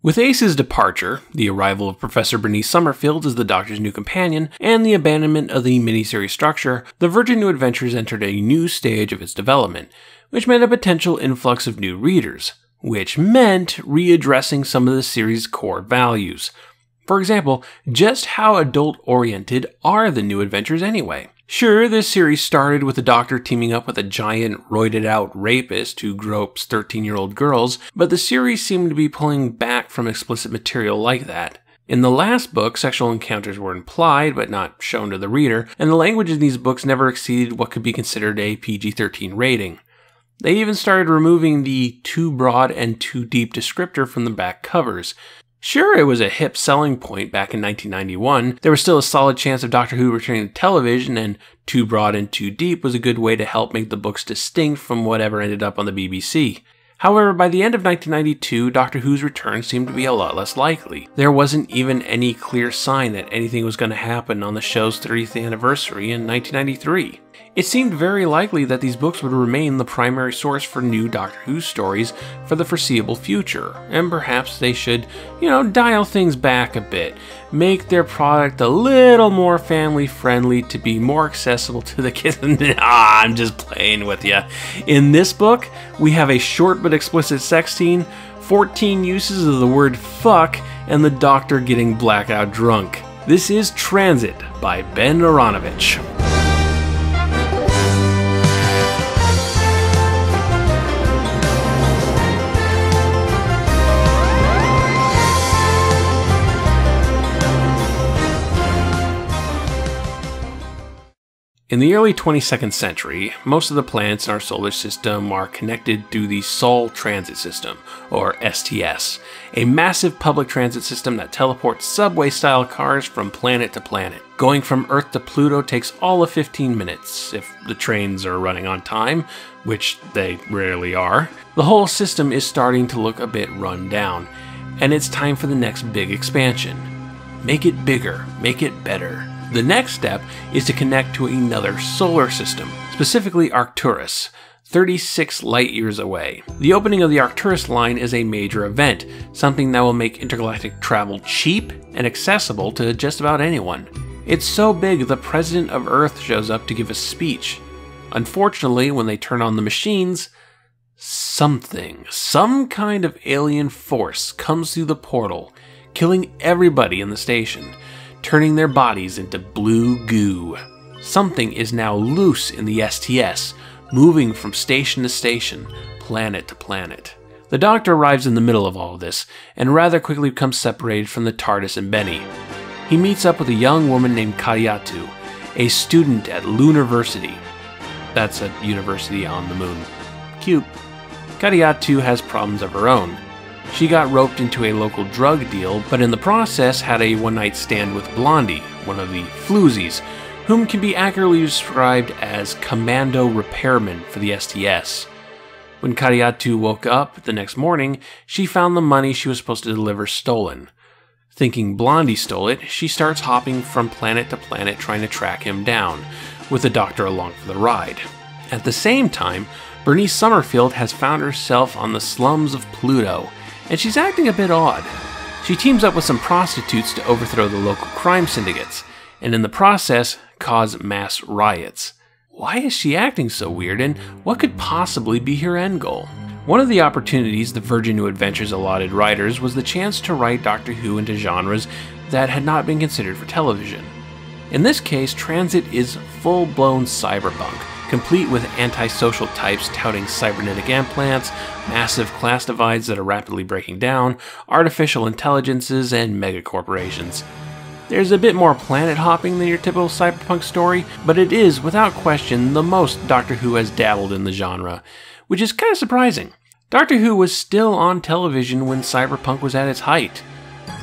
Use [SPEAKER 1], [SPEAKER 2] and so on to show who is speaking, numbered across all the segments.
[SPEAKER 1] With Ace's departure, the arrival of Professor Bernice Summerfield as the Doctor's new companion, and the abandonment of the miniseries structure, the Virgin New Adventures entered a new stage of its development, which meant a potential influx of new readers, which meant readdressing some of the series' core values. For example, just how adult-oriented are the New Adventures anyway? Sure, this series started with the Doctor teaming up with a giant, roided-out rapist who gropes 13-year-old girls, but the series seemed to be pulling back from explicit material like that. In the last book, sexual encounters were implied, but not shown to the reader, and the language in these books never exceeded what could be considered a PG-13 rating. They even started removing the too broad and too deep descriptor from the back covers. Sure, it was a hip selling point back in 1991. There was still a solid chance of Doctor Who returning to television, and too broad and too deep was a good way to help make the books distinct from whatever ended up on the BBC. However, by the end of 1992, Doctor Who's return seemed to be a lot less likely. There wasn't even any clear sign that anything was going to happen on the show's 30th anniversary in 1993. It seemed very likely that these books would remain the primary source for new Doctor Who stories for the foreseeable future, and perhaps they should, dial things back a bit, make their product a little more family-friendly to be more accessible to the kids. I'm just playing with you. In this book, we have a short but explicit sex scene, 14 uses of the word fuck, and the Doctor getting blackout drunk. This is Transit by Ben Aaronovitch. In the early 22nd century, most of the planets in our solar system are connected through the Sol Transit System, or STS, a massive public transit system that teleports subway-style cars from planet to planet. Going from Earth to Pluto takes all of 15 minutes, if the trains are running on time, which they rarely are. The whole system is starting to look a bit run down, and it's time for the next big expansion. Make it bigger, make it better. The next step is to connect to another solar system, specifically Arcturus, 36 light-years away. The opening of the Arcturus line is a major event, something that will make intergalactic travel cheap and accessible to just about anyone. It's so big the President of Earth shows up to give a speech. Unfortunately, when they turn on the machines, some kind of alien force comes through the portal, killing everybody in the station, turning their bodies into blue goo. Something is now loose in the STS, moving from station to station, planet to planet. The Doctor arrives in the middle of all of this, and rather quickly becomes separated from the TARDIS and Benny. He meets up with a young woman named Kadiatu, a student at Lunarversity. That's a university on the moon. Cute. Kadiatu has problems of her own. She got roped into a local drug deal, but in the process had a one-night stand with Blondie, one of the floozies, whom can be accurately described as commando repairman for the STS. When Kadiatu woke up the next morning, she found the money she was supposed to deliver stolen. Thinking Blondie stole it, she starts hopping from planet to planet trying to track him down, with the Doctor along for the ride. At the same time, Bernice Summerfield has found herself on the slums of Pluto, and she's acting a bit odd. She teams up with some prostitutes to overthrow the local crime syndicates, and in the process, cause mass riots. Why is she acting so weird, and what could possibly be her end goal? One of the opportunities the Virgin New Adventures allotted writers was the chance to write Doctor Who into genres that had not been considered for television. In this case, Transit is full-blown cyberpunk, complete with antisocial types touting cybernetic implants, massive class divides that are rapidly breaking down, artificial intelligences, and megacorporations. There's a bit more planet hopping than your typical cyberpunk story, but it is, without question, the most Doctor Who has dabbled in the genre, which is kind of surprising. Doctor Who was still on television when cyberpunk was at its height.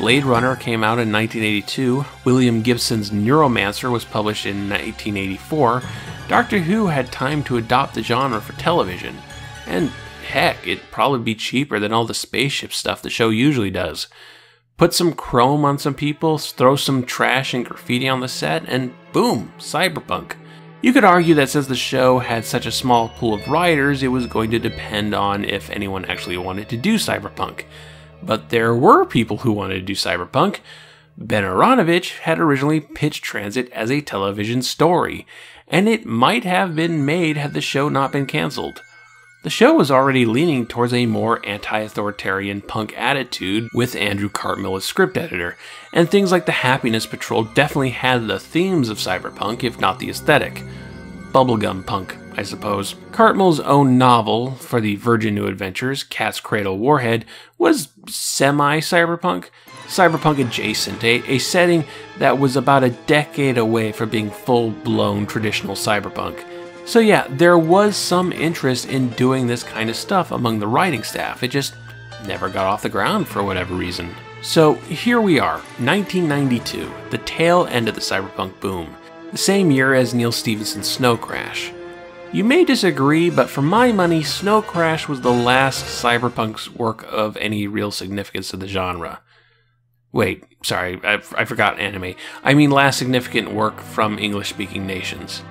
[SPEAKER 1] Blade Runner came out in 1982, William Gibson's Neuromancer was published in 1984, Doctor Who had time to adopt the genre for television, and heck, it'd probably be cheaper than all the spaceship stuff the show usually does. Put some chrome on some people, throw some trash and graffiti on the set, and boom, cyberpunk. You could argue that since the show had such a small pool of writers, it was going to depend on if anyone actually wanted to do cyberpunk. But there were people who wanted to do cyberpunk. Ben Aaronovitch had originally pitched Transit as a television story, and it might have been made had the show not been cancelled. The show was already leaning towards a more anti-authoritarian punk attitude with Andrew Cartmel as script editor, and things like the Happiness Patrol definitely had the themes of cyberpunk, if not the aesthetic. Bubblegum punk, I suppose. Cartmel's own novel for the Virgin New Adventures, Cat's Cradle Warhead, was semi-cyberpunk, cyberpunk adjacent, a setting that was about a decade away from being full-blown traditional cyberpunk. So yeah, there was some interest in doing this kind of stuff among the writing staff. It just never got off the ground for whatever reason. So here we are, 1992, the tail end of the cyberpunk boom, the same year as Neil Stephenson's Snow Crash. You may disagree, but for my money, Snow Crash was the last cyberpunk's work of any real significance to the genre. Wait, sorry, I forgot anime. I mean last significant work from English-speaking nations.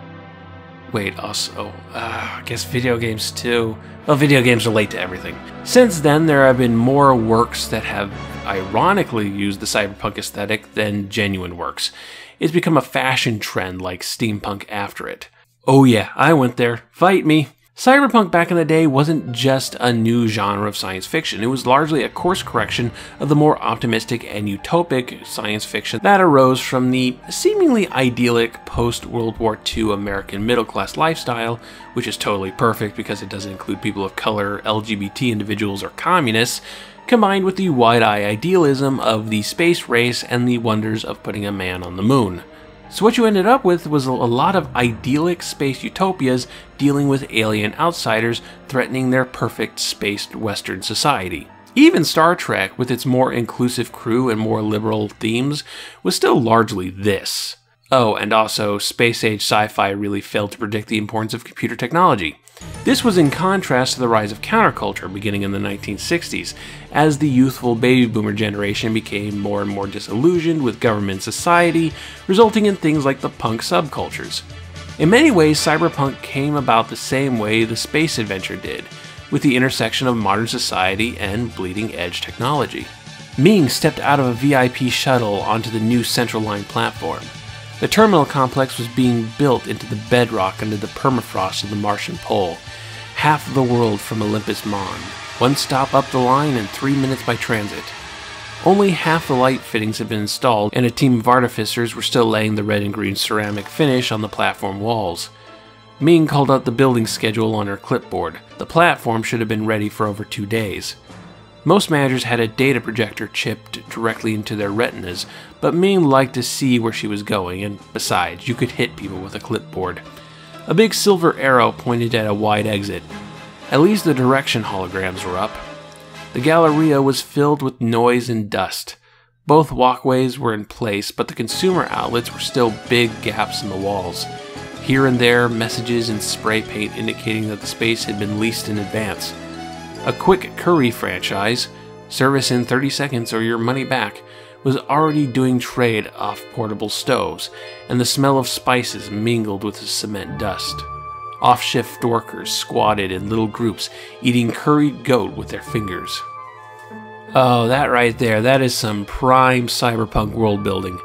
[SPEAKER 1] Wait, also, I guess video games too. Well, video games relate to everything. Since then, there have been more works that have ironically used the cyberpunk aesthetic than genuine works. It's become a fashion trend like steampunk after it. Oh yeah, I went there. Fight me. Cyberpunk back in the day wasn't just a new genre of science fiction, it was largely a course correction of the more optimistic and utopic science fiction that arose from the seemingly idyllic post-World War II American middle-class lifestyle, which is totally perfect because it doesn't include people of color, LGBT individuals, or communists, combined with the wide-eye idealism of the space race and the wonders of putting a man on the moon. So what you ended up with was a lot of idyllic space utopias dealing with alien outsiders threatening their perfect spaced Western society. Even Star Trek, with its more inclusive crew and more liberal themes, was still largely this. Oh, and also, space-age sci-fi really failed to predict the importance of computer technology. This was in contrast to the rise of counterculture beginning in the 1960s, as the youthful baby boomer generation became more and more disillusioned with government society, resulting in things like the punk subcultures. In many ways, cyberpunk came about the same way the space adventure did, with the intersection of modern society and bleeding-edge technology. Ming stepped out of a VIP shuttle onto the new Central Line platform. The terminal complex was being built into the bedrock under the permafrost of the Martian pole, half of the world from Olympus Mons, one stop up the line and 3 minutes by transit. Only half the light fittings had been installed, and a team of artificers were still laying the red and green ceramic finish on the platform walls. Ming called out the building schedule on her clipboard. The platform should have been ready for over 2 days. Most managers had a data projector chipped directly into their retinas, but Ming liked to see where she was going, and besides, you could hit people with a clipboard. A big silver arrow pointed at a wide exit. At least the direction holograms were up. The Galleria was filled with noise and dust. Both walkways were in place, but the consumer outlets were still big gaps in the walls. Here and there, messages in spray paint indicating that the space had been leased in advance. A quick curry franchise, service in 30 seconds or your money back, was already doing trade off portable stoves, and the smell of spices mingled with the cement dust. Off-shift workers squatted in little groups, eating curried goat with their fingers. Oh, that right there, that is some prime cyberpunk world building.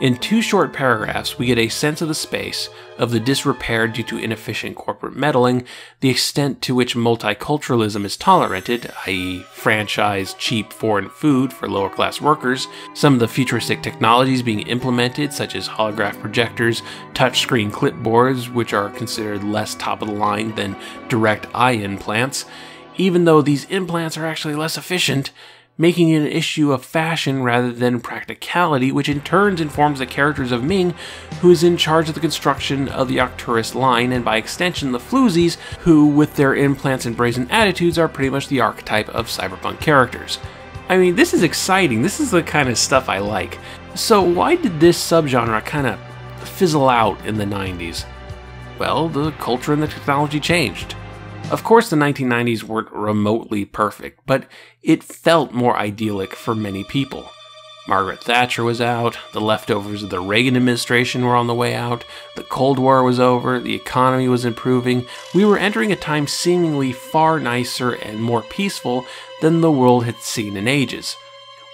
[SPEAKER 1] In 2 short paragraphs, we get a sense of the space, of the disrepair due to inefficient corporate meddling, the extent to which multiculturalism is tolerated, i.e. franchise cheap foreign food for lower-class workers, some of the futuristic technologies being implemented, such as holograph projectors, touchscreen clipboards, which are considered less top-of-the-line than direct eye implants, even though these implants are actually less efficient, making it an issue of fashion rather than practicality, which in turn informs the characters of Ming, who is in charge of the construction of the Arcturus line, and by extension the Floozies, who, with their implants and brazen attitudes, are pretty much the archetype of cyberpunk characters. I mean, this is exciting, this is the kind of stuff I like. So why did this subgenre kind of fizzle out in the 90s? Well, the culture and the technology changed. Of course, the 1990s weren't remotely perfect, but it felt more idyllic for many people. Margaret Thatcher was out, the leftovers of the Reagan administration were on the way out, the Cold War was over, the economy was improving. We were entering a time seemingly far nicer and more peaceful than the world had seen in ages.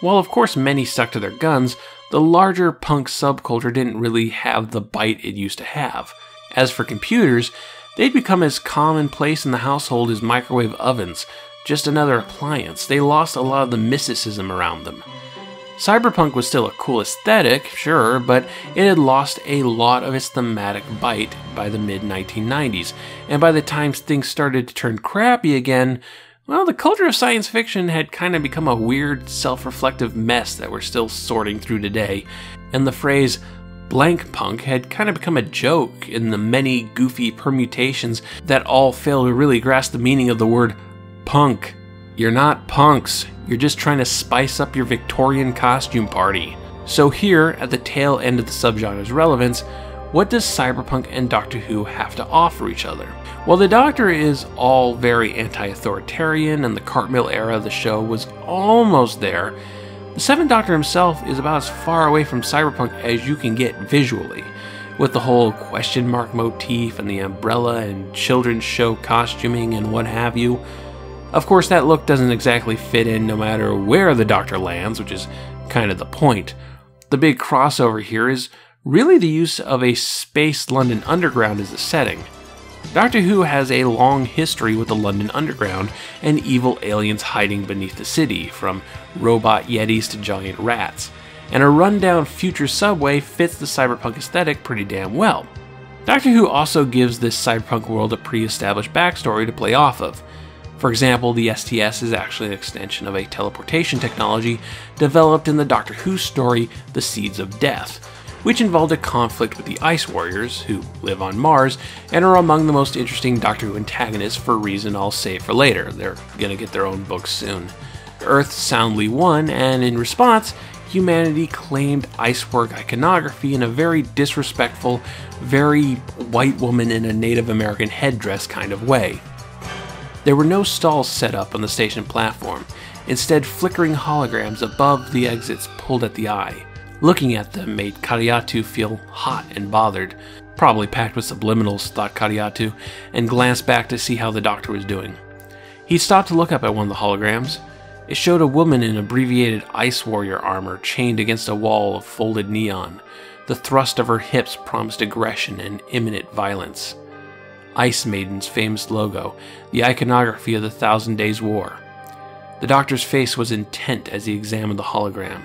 [SPEAKER 1] While of course many stuck to their guns, the larger punk subculture didn't really have the bite it used to have. As for computers, they'd become as commonplace in the household as microwave ovens, just another appliance. They lost a lot of the mysticism around them. Cyberpunk was still a cool aesthetic, sure, but it had lost a lot of its thematic bite by the mid-1990s, and by the time things started to turn crappy again, well, the culture of science fiction had kind of become a weird, self-reflective mess that we're still sorting through today, and the phrase blank punk had kind of become a joke in the many goofy permutations that all fail to really grasp the meaning of the word punk. You're not punks, you're just trying to spice up your Victorian costume party. So here, at the tail end of the subgenre's relevance, what does Cyberpunk and Doctor Who have to offer each other? Well, the Doctor is all very anti-authoritarian, and the Cartmill era of the show was almost there. The Seventh Doctor himself is about as far away from Cyberpunk as you can get visually, with the whole question mark motif and the umbrella and children's show costuming and what have you. Of course, that look doesn't exactly fit in no matter where the Doctor lands, which is kind of the point. The big crossover here is really the use of a space London Underground as a setting. Doctor Who has a long history with the London Underground and evil aliens hiding beneath the city, from robot yetis to giant rats, and a rundown future subway fits the cyberpunk aesthetic pretty damn well. Doctor Who also gives this cyberpunk world a pre-established backstory to play off of. For example, the STS is actually an extension of a teleportation technology developed in the Doctor Who story The Seeds of Death, which involved a conflict with the Ice Warriors, who live on Mars and are among the most interesting Doctor Who antagonists for a reason I'll save for later. They're gonna get their own books soon. Earth soundly won, and in response, humanity claimed Icework iconography in a very disrespectful, very white woman in a Native American headdress kind of way. There were no stalls set up on the station platform, instead flickering holograms above the exits pulled at the eye. Looking at them made Kariatu feel hot and bothered, probably packed with subliminals, thought Kariatu, and glanced back to see how the Doctor was doing. He stopped to look up at one of the holograms. It showed a woman in abbreviated Ice Warrior armor chained against a wall of folded neon. The thrust of her hips promised aggression and imminent violence. Ice Maiden's famous logo, the iconography of the Thousand Days' War. The Doctor's face was intent as he examined the hologram,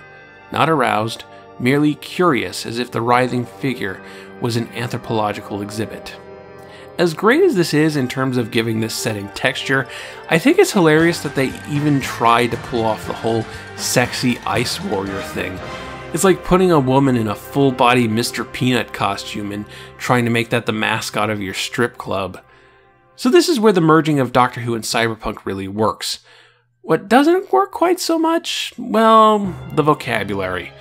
[SPEAKER 1] not aroused, merely curious, as if the writhing figure was an anthropological exhibit. As great as this is in terms of giving this setting texture, I think it's hilarious that they even tried to pull off the whole sexy Ice Warrior thing. It's like putting a woman in a full-body Mr. Peanut costume and trying to make that the mascot of your strip club. So this is where the merging of Doctor Who and Cyberpunk really works. What doesn't work quite so much? Well, the vocabulary.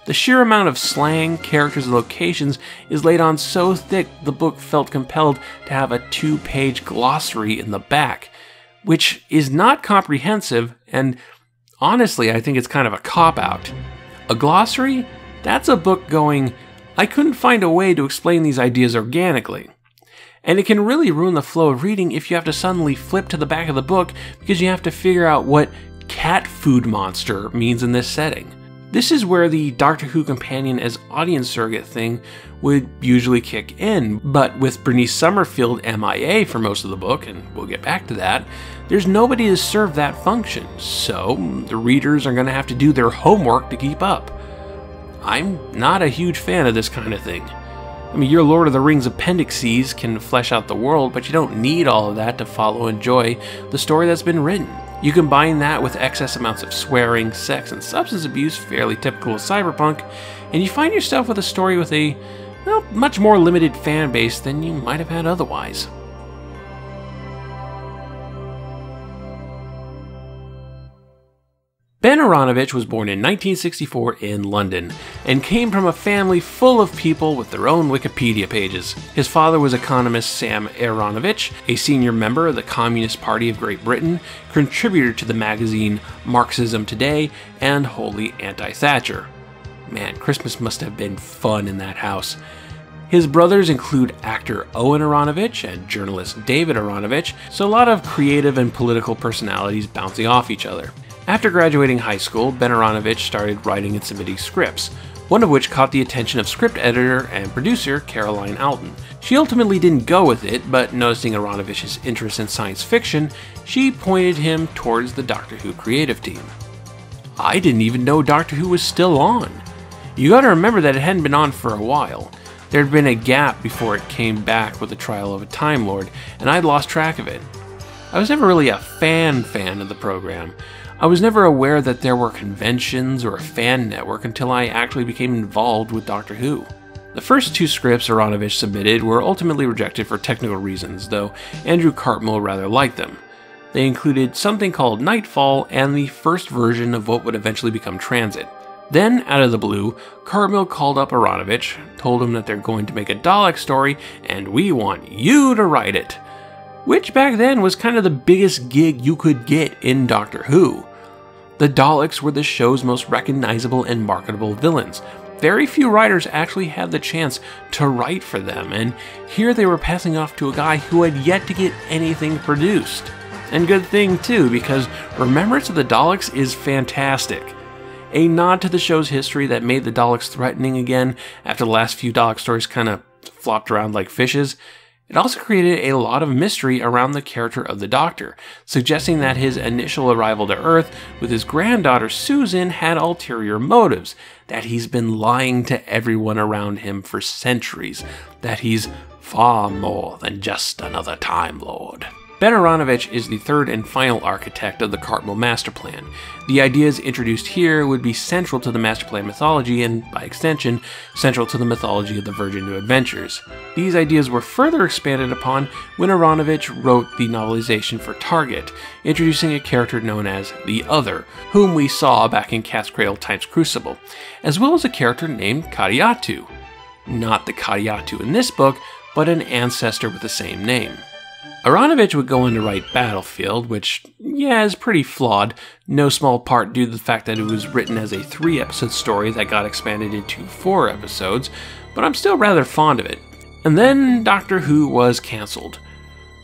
[SPEAKER 1] The sheer amount of slang, characters, and locations is laid on so thick the book felt compelled to have a 2-page glossary in the back, which is not comprehensive, and honestly I think it's kind of a cop-out. A glossary? That's a book going, I couldn't find a way to explain these ideas organically. And it can really ruin the flow of reading if you have to suddenly flip to the back of the book because you have to figure out what cat food monster means in this setting. This is where the Doctor Who companion as audience surrogate thing would usually kick in, but with Bernice Summerfield MIA for most of the book, and we'll get back to that, there's nobody to serve that function, so the readers are going to have to do their homework to keep up. I'm not a huge fan of this kind of thing. I mean, your Lord of the Rings appendices can flesh out the world, but you don't need all of that to follow and enjoy the story that's been written. You combine that with excess amounts of swearing, sex, and substance abuse, fairly typical of cyberpunk, and you find yourself with a story with a, well, much more limited fan base than you might have had otherwise. Ben Aaronovitch was born in 1964 in London, and came from a family full of people with their own Wikipedia pages. His father was economist Sam Aaronovitch, a senior member of the Communist Party of Great Britain, contributor to the magazine Marxism Today, and wholly anti-Thatcher. Man, Christmas must have been fun in that house. His brothers include actor Owen Aaronovitch and journalist David Aaronovitch, so a lot of creative and political personalities bouncing off each other. After graduating high school, Ben Aaronovitch started writing and submitting scripts, one of which caught the attention of script editor and producer Caroline Alton. She ultimately didn't go with it, but noticing Aaronovitch's interest in science fiction, she pointed him towards the Doctor Who creative team. I didn't even know Doctor Who was still on. You gotta remember that it hadn't been on for a while. There'd been a gap before it came back with the trial of a Time Lord, and I'd lost track of it. I was never really a fan of the program. I was never aware that there were conventions or a fan network until I actually became involved with Doctor Who. The first 2 scripts Aaronovitch submitted were ultimately rejected for technical reasons, though Andrew Cartmel rather liked them. They included something called Nightfall and the first version of what would eventually become Transit. Then, out of the blue, Cartmel called up Aaronovitch, told him that they're going to make a Dalek story, and we want you to write it. Which back then was kind of the biggest gig you could get in Doctor Who. The Daleks were the show's most recognizable and marketable villains. Very few writers actually had the chance to write for them, and here they were passing off to a guy who had yet to get anything produced. And good thing too, because Remembrance of the Daleks is fantastic. A nod to the show's history that made the Daleks threatening again after the last few Dalek stories kind of flopped around like fishes. It also created a lot of mystery around the character of the Doctor, suggesting that his initial arrival to Earth with his granddaughter Susan had ulterior motives, that he's been lying to everyone around him for centuries, that he's far more than just another Time Lord. Ben Aaronovitch is the third and final architect of the Cartmel master plan. The ideas introduced here would be central to the master plan mythology and, by extension, central to the mythology of the Virgin New Adventures. These ideas were further expanded upon when Aaronovitch wrote the novelization for Target, introducing a character known as the Other, whom we saw back in Cat's Cradle Times Crucible, as well as a character named Kadiatu. Not the Kadiatu in this book, but an ancestor with the same name. Aaronovitch would go on to write Battlefield, which, yeah, is pretty flawed, no small part due to the fact that it was written as a 3-episode story that got expanded into 4 episodes, but I'm still rather fond of it. And then Doctor Who was cancelled.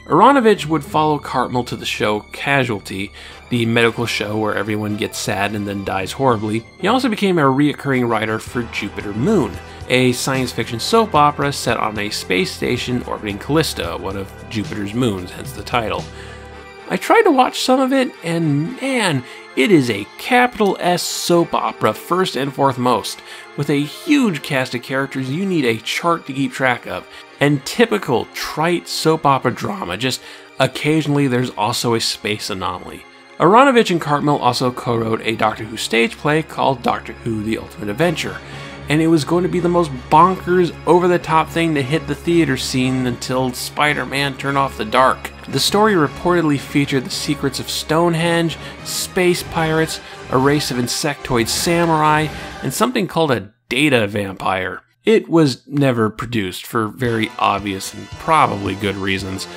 [SPEAKER 1] Aaronovitch would follow Cartmel to the show Casualty, the medical show where everyone gets sad and then dies horribly. He also became a reoccurring writer for Jupiter Moon, a science fiction soap opera set on a space station orbiting Callista, one of Jupiter's moons, hence the title. I tried to watch some of it, and man, it is a capital S soap opera first and foremost, with a huge cast of characters you need a chart to keep track of, and typical trite soap opera drama, just occasionally there's also a space anomaly. Aaronovitch and Cartmel also co-wrote a Doctor Who stage play called Doctor Who: The Ultimate Adventure, and it was going to be the most bonkers, over-the-top thing to hit the theater scene until Spider-Man turned off the dark. The story reportedly featured the secrets of Stonehenge, space pirates, a race of insectoid samurai, and something called a data vampire. It was never produced for very obvious and probably good reasons,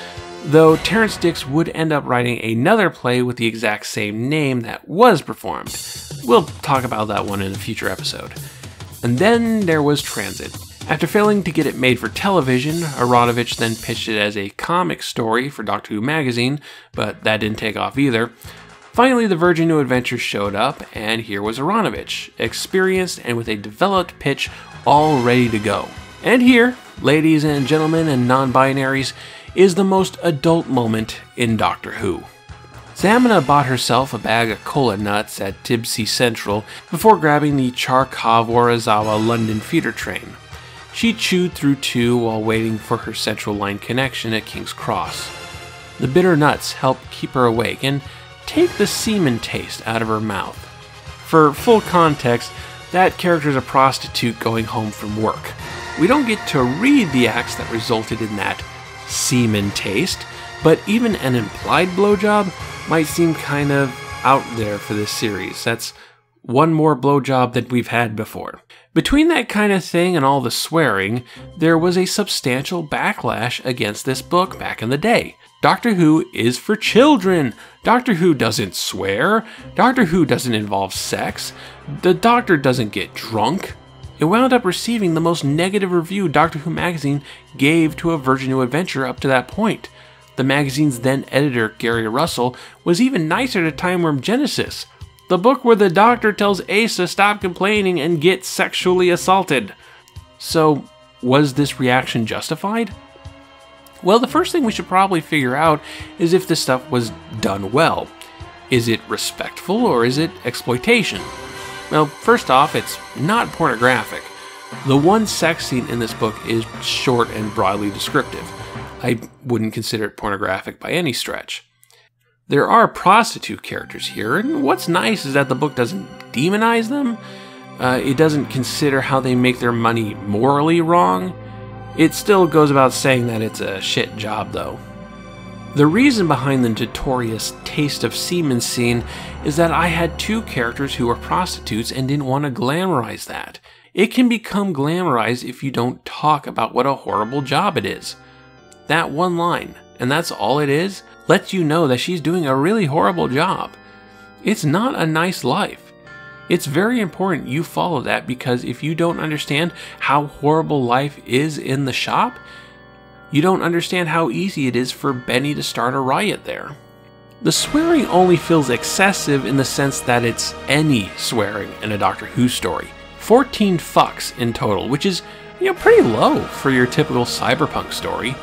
[SPEAKER 1] though Terrence Dicks would end up writing another play with the exact same name that was performed. We'll talk about that one in a future episode. And then there was Transit. After failing to get it made for television, Aaronovitch then pitched it as a comic story for Doctor Who magazine, but that didn't take off either. Finally, the Virgin New Adventures showed up, and here was Aaronovitch, experienced and with a developed pitch all ready to go. And here, ladies and gentlemen and non-binaries, is the most adult moment in Doctor Who. Zamina bought herself a bag of cola nuts at Tibsy Central before grabbing the Charkov-Warazawa London feeder train. She chewed through 2 while waiting for her Central Line connection at King's Cross. The bitter nuts helped keep her awake and take the semen taste out of her mouth. For full context, that character is a prostitute going home from work. We don't get to read the acts that resulted in that semen taste, but even an implied blowjob might seem kind of out there for this series. That's one more blowjob than we've had before. Between that kind of thing and all the swearing, there was a substantial backlash against this book back in the day. Doctor Who is for children. Doctor Who doesn't swear. Doctor Who doesn't involve sex. The Doctor doesn't get drunk. It wound up receiving the most negative review Doctor Who magazine gave to a Virgin New Adventure up to that point. The magazine's then editor, Gary Russell, was even nicer to Time Worm Genesis, the book where the Doctor tells Ace to stop complaining and get sexually assaulted. So, was this reaction justified? Well, the first thing we should probably figure out is if this stuff was done well. Is it respectful or is it exploitation? Well, first off, it's not pornographic. The one sex scene in this book is short and broadly descriptive. I wouldn't consider it pornographic by any stretch. There are prostitute characters here, and what's nice is that the book doesn't demonize them. It doesn't consider how they make their money morally wrong. It still goes about saying that it's a shit job, though. The reason behind the notorious taste of semen scene is that I had two characters who were prostitutes and didn't want to glamorize that. It can become glamorized if you don't talk about what a horrible job it is. That one line, and that's all it is, lets you know that she's doing a really horrible job. It's not a nice life. It's very important you follow that, because if you don't understand how horrible life is in the shop, you don't understand how easy it is for Benny to start a riot there. The swearing only feels excessive in the sense that it's any swearing in a Doctor Who story. 14 fucks in total, which is, pretty low for your typical cyberpunk story.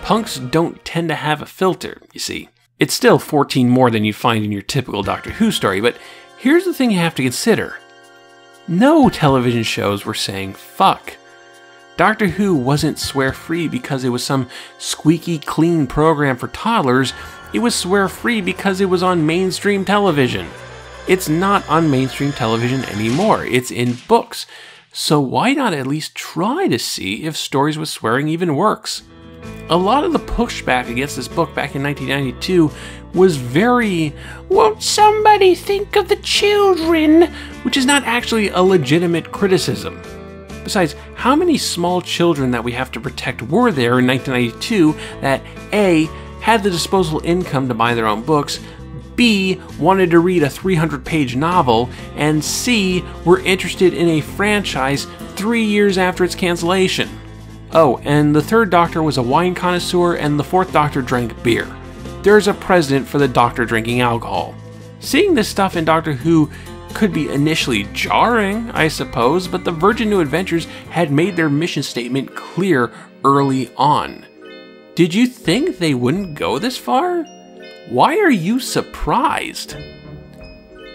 [SPEAKER 1] Punks don't tend to have a filter, you see. It's still 14 more than you'd find in your typical Doctor Who story, but here's the thing you have to consider. No television shows were saying fuck. Doctor Who wasn't swear-free because it was some squeaky clean program for toddlers. It was swear-free because it was on mainstream television. It's not on mainstream television anymore. It's in books. So why not at least try to see if stories with swearing even works? A lot of the pushback against this book back in 1992 was very, won't somebody think of the children? Which is not actually a legitimate criticism. Besides, how many small children that we have to protect were there in 1992 that A, had the disposable income to buy their own books, B, wanted to read a 300-page novel, and C, were interested in a franchise 3 years after its cancellation? Oh, and the third Doctor was a wine connoisseur, and the fourth Doctor drank beer. There's a precedent for the Doctor drinking alcohol. Seeing this stuff in Doctor Who could be initially jarring, I suppose, but the Virgin New Adventures had made their mission statement clear early on. Did you think they wouldn't go this far? Why are you surprised?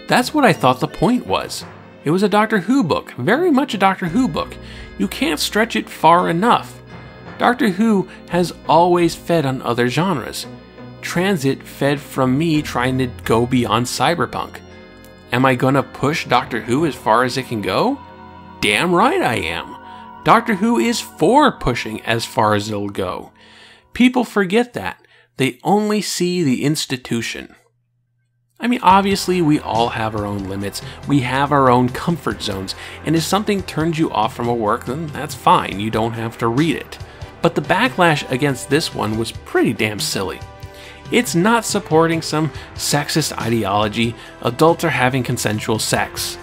[SPEAKER 1] That's what I thought the point was. It was a Doctor Who book, very much a Doctor Who book. You can't stretch it far enough. Doctor Who has always fed on other genres. Transit fed from me trying to go beyond cyberpunk. Am I gonna push Doctor Who as far as it can go? Damn right I am. Doctor Who is for pushing as far as it'll go. People forget that. They only see the institution. I mean, obviously, we all have our own limits. We have our own comfort zones. And if something turns you off from a work, then that's fine. You don't have to read it. But the backlash against this one was pretty damn silly. It's not supporting some sexist ideology. Adults are having consensual sex.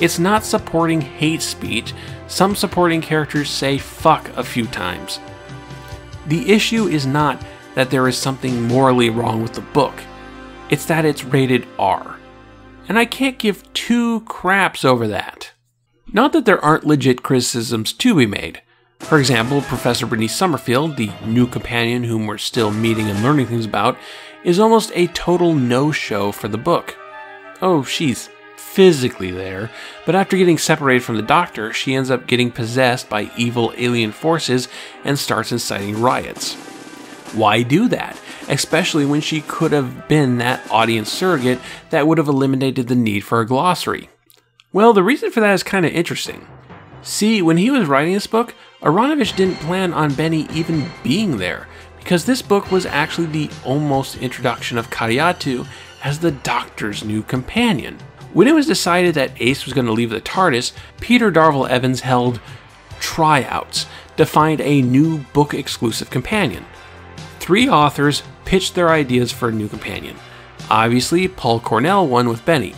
[SPEAKER 1] It's not supporting hate speech. Some supporting characters say fuck a few times. The issue is not that there is something morally wrong with the book. It's that it's rated R. And I can't give two craps over that. Not that there aren't legit criticisms to be made. For example, Professor Brittany Summerfield, the new companion whom we're still meeting and learning things about, is almost a total no-show for the book. Oh, she's physically there, but after getting separated from the Doctor, she ends up getting possessed by evil alien forces and starts inciting riots. Why do that? Especially when she could have been that audience surrogate that would have eliminated the need for a glossary. Well, the reason for that is kind of interesting. See, when he was writing this book, Aaronovitch didn't plan on Benny even being there, because this book was actually the almost introduction of Kariatu as the Doctor's new companion. When it was decided that Ace was going to leave the TARDIS, Peter Darvill Evans held tryouts to find a new book-exclusive companion. 3 authors pitched their ideas for a new companion. Obviously, Paul Cornell won with Benny.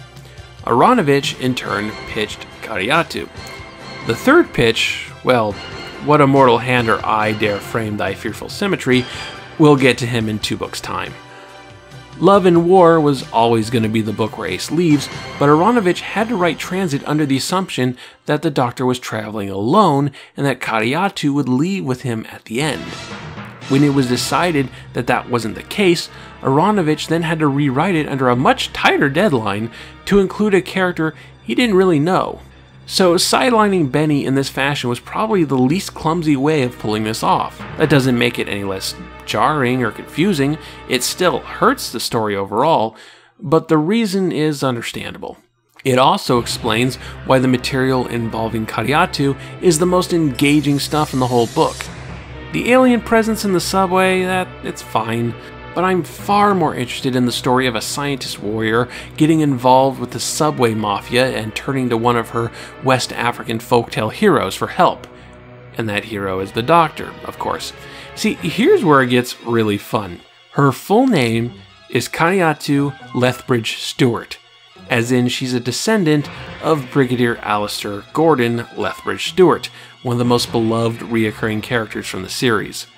[SPEAKER 1] Aaronovitch, in turn, pitched CtW. The third pitch, well, what a mortal hand or eye dare frame thy fearful symmetry, we'll get to him in 2 books' time. Love and War was always going to be the book where Ace leaves, but Aaronovitch had to write Transit under the assumption that the Doctor was traveling alone and that CtW would leave with him at the end. When it was decided that that wasn't the case, Aaronovitch then had to rewrite it under a much tighter deadline to include a character he didn't really know. So sidelining Benny in this fashion was probably the least clumsy way of pulling this off. That doesn't make it any less jarring or confusing, it still hurts the story overall, but the reason is understandable. It also explains why the material involving CtW is the most engaging stuff in the whole book. The alien presence in the subway, it's fine, but I'm far more interested in the story of a scientist warrior getting involved with the subway mafia and turning to one of her West African folktale heroes for help. And that hero is the Doctor, of course. See, here's where it gets really fun. Her full name is CtW Lethbridge-Stewart, as in she's a descendant of Brigadier Alistair Gordon Lethbridge-Stewart, one of the most beloved reoccurring characters from the series.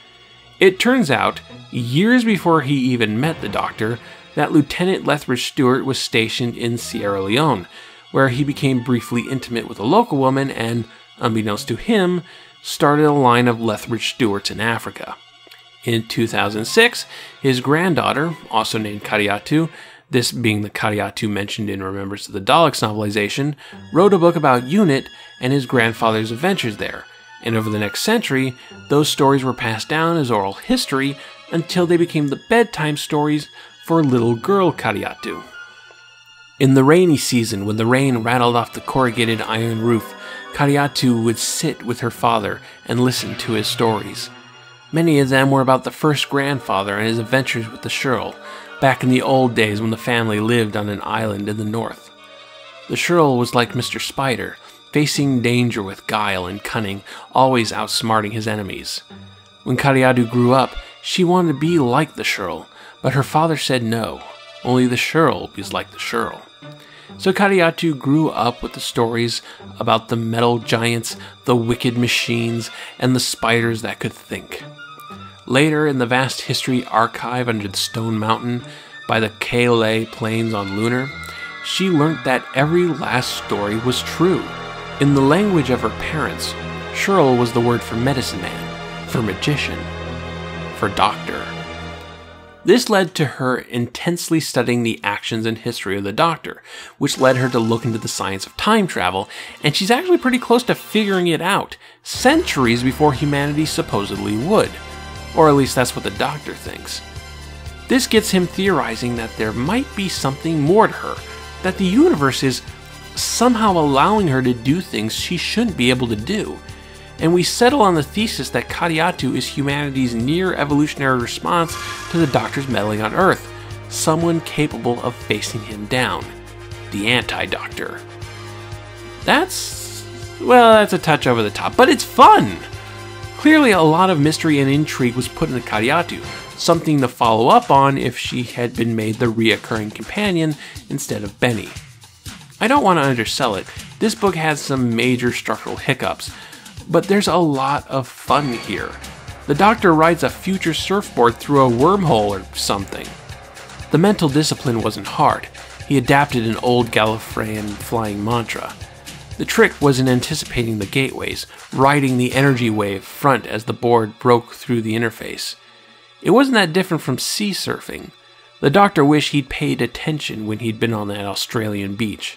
[SPEAKER 1] It turns out, years before he even met the Doctor, that Lieutenant Lethbridge-Stewart was stationed in Sierra Leone, where he became briefly intimate with a local woman and, unbeknownst to him, started a line of Lethbridge-Stewarts in Africa. In 2006, his granddaughter, also named CtW, this being the CtW mentioned in Remembrance of the Daleks novelization, wrote a book about UNIT and his grandfather's adventures there, and over the next century, those stories were passed down as oral history until they became the bedtime stories for little girl CtW. In the rainy season, when the rain rattled off the corrugated iron roof, CtW would sit with her father and listen to his stories. Many of them were about the first grandfather and his adventures with the Shirl, back in the old days when the family lived on an island in the north. The Shirl was like Mr. Spider, facing danger with guile and cunning, always outsmarting his enemies. When CtW grew up, she wanted to be like the Shirl, but her father said no, only the Shirl is like the Shirl. So CtW grew up with the stories about the metal giants, the wicked machines, and the spiders that could think. Later, in the vast history archive under the Stone Mountain by the KLA Plains on Lunar, she learnt that every last story was true. In the language of her parents, Shirl was the word for medicine man, for magician, for doctor. This led to her intensely studying the actions and history of the Doctor, which led her to look into the science of time travel, and she's actually pretty close to figuring it out, centuries before humanity supposedly would. Or at least that's what the Doctor thinks. This gets him theorizing that there might be something more to her, that the universe is somehow allowing her to do things she shouldn't be able to do. And we settle on the thesis that CtW is humanity's near-evolutionary response to the Doctor's meddling on Earth, someone capable of facing him down. The anti-Doctor. That's a touch over the top, but it's fun! Clearly a lot of mystery and intrigue was put into CtW, something to follow up on if she had been made the reoccurring companion instead of Benny. I don't want to undersell it, this book has some major structural hiccups, but there's a lot of fun here. The Doctor rides a future surfboard through a wormhole or something. The mental discipline wasn't hard. He adapted an old Gallifreyan flying mantra. The trick was in anticipating the gateways, riding the energy wave front as the board broke through the interface. It wasn't that different from sea surfing. The Doctor wished he'd paid attention when he'd been on that Australian beach.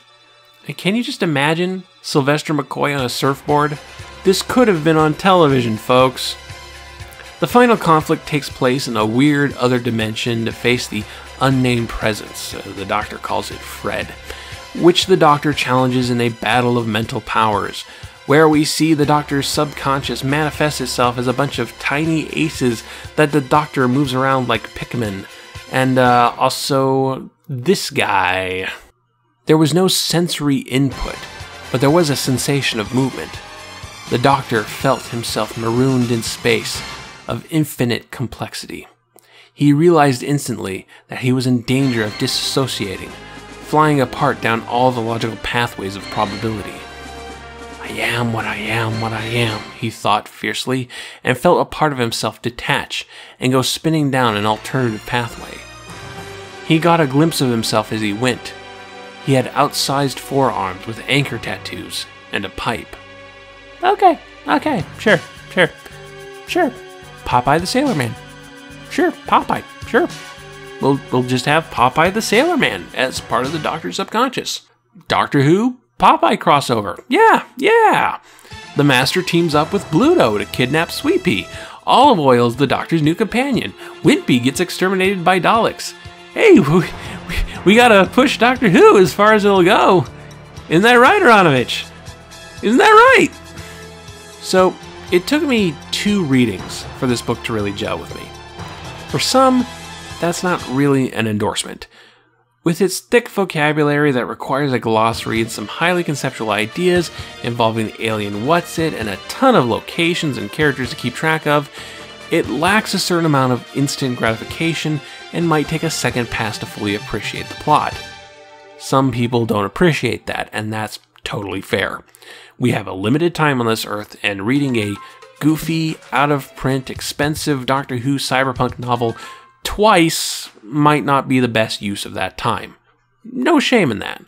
[SPEAKER 1] And can you just imagine Sylvester McCoy on a surfboard? This could have been on television, folks. The final conflict takes place in a weird other dimension to face the unnamed presence, the Doctor calls it Fred, which the Doctor challenges in a battle of mental powers, where we see the Doctor's subconscious manifest itself as a bunch of tiny aces that the Doctor moves around like Pikmin, and also this guy. There was no sensory input, but there was a sensation of movement. The Doctor felt himself marooned in space of infinite complexity. he realized instantly that he was in danger of disassociating, flying apart down all the logical pathways of probability. I am what I am what I am, he thought fiercely, and felt a part of himself detach and go spinning down an alternative pathway. He got a glimpse of himself as he went. He had outsized forearms with anchor tattoos and a pipe. Okay, sure. Popeye the Sailor Man. Sure, Popeye, sure. We'll just have Popeye the Sailor Man as part of the Doctor's subconscious. Doctor Who, Popeye crossover. Yeah. The Master teams up with Bluto to kidnap Sweet Pea. Olive Oil is the Doctor's new companion. Wimpy gets exterminated by Daleks. Hey, we gotta push Doctor Who as far as it'll go. Isn't that right, Aaronovitch? Isn't that right? So, it took me 2 readings for this book to really gel with me. For some, that's not really an endorsement. With its thick vocabulary that requires a glossary and some highly conceptual ideas involving the alien what's-it and a ton of locations and characters to keep track of, it lacks a certain amount of instant gratification and might take a second pass to fully appreciate the plot. Some people don't appreciate that, and that's totally fair. We have a limited time on this earth, and reading a goofy, out-of-print, expensive Doctor Who cyberpunk novel twice might not be the best use of that time. No shame in that.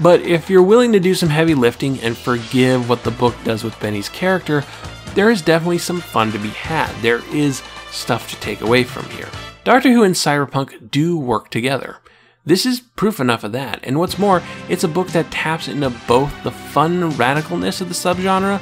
[SPEAKER 1] But if you're willing to do some heavy lifting and forgive what the book does with Benny's character, there is definitely some fun to be had. There is stuff to take away from here. Doctor Who and cyberpunk do work together. This is proof enough of that, and what's more, it's a book that taps into both the fun radicalness of the subgenre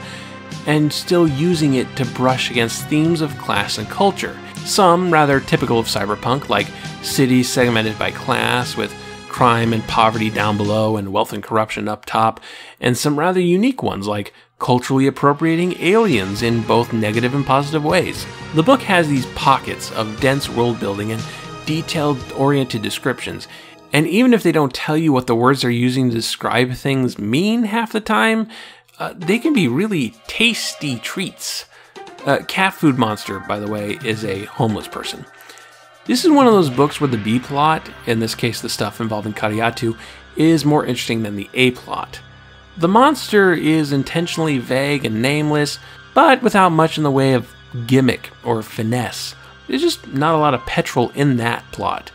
[SPEAKER 1] and still using it to brush against themes of class and culture. Some rather typical of cyberpunk, like cities segmented by class, with crime and poverty down below and wealth and corruption up top, and some rather unique ones, like culturally appropriating aliens in both negative and positive ways. The book has these pockets of dense world building and detailed-oriented descriptions, and even if they don't tell you what the words they're using to describe things mean half the time, they can be really tasty treats. Cat Food Monster, by the way, is a homeless person. This is one of those books where the B-plot, in this case the stuff involving Kariatu, is more interesting than the A-plot. The monster is intentionally vague and nameless, but without much in the way of gimmick or finesse. There's just not a lot of petrol in that plot.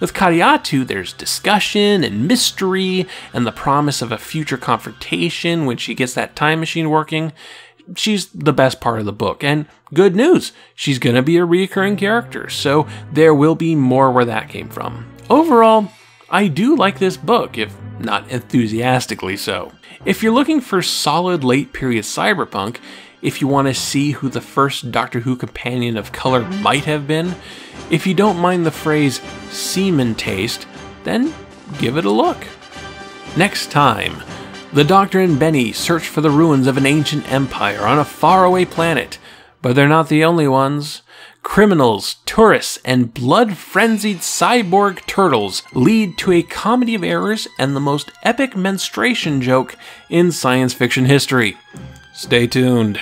[SPEAKER 1] With Kariatu, there's discussion and mystery and the promise of a future confrontation when she gets that time machine working. She's the best part of the book, and good news, she's gonna be a recurring character, so there will be more where that came from. Overall, I do like this book, if not enthusiastically so. If you're looking for solid late period cyberpunk, if you want to see who the first Doctor Who companion of color might have been, if you don't mind the phrase semen taste, then give it a look. Next time, the Doctor and Benny search for the ruins of an ancient empire on a faraway planet, but they're not the only ones. Criminals, tourists, and blood-frenzied cyborg turtles lead to a comedy of errors and the most epic menstruation joke in science fiction history. Stay tuned.